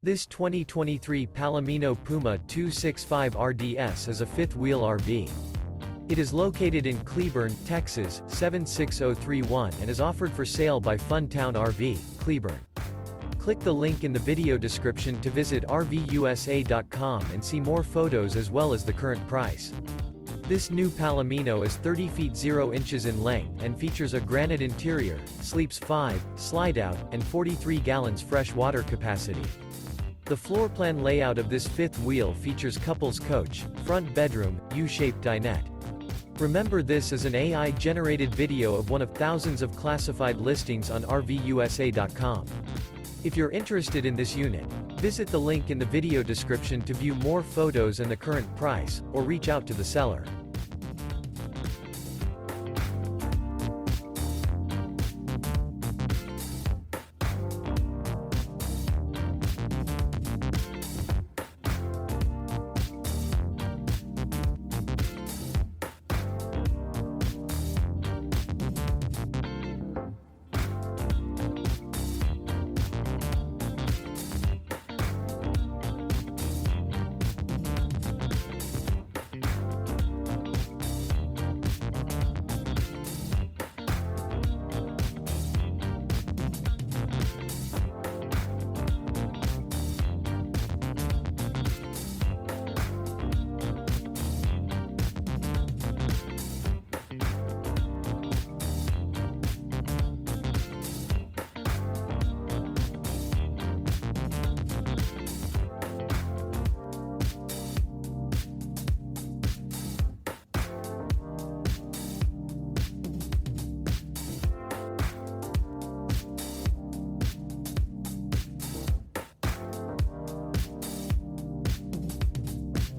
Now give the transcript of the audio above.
This 2023 Palomino Puma 265 RDS is a fifth-wheel RV. It is located in Cleburne, Texas, 76031 and is offered for sale by Funtown RV, Cleburne. Click the link in the video description to visit RVUSA.com and see more photos as well as the current price. This new Palomino is 30 feet 0 inches in length and features a granite interior, sleeps 5, slide-out, and 43 gallons fresh water capacity. The floor plan layout of this fifth wheel features couples coach, front bedroom, U-shaped dinette. Remember, this is an AI-generated video of one of thousands of classified listings on RVUSA.com. If you're interested in this unit, visit the link in the video description to view more photos and the current price, or reach out to the seller.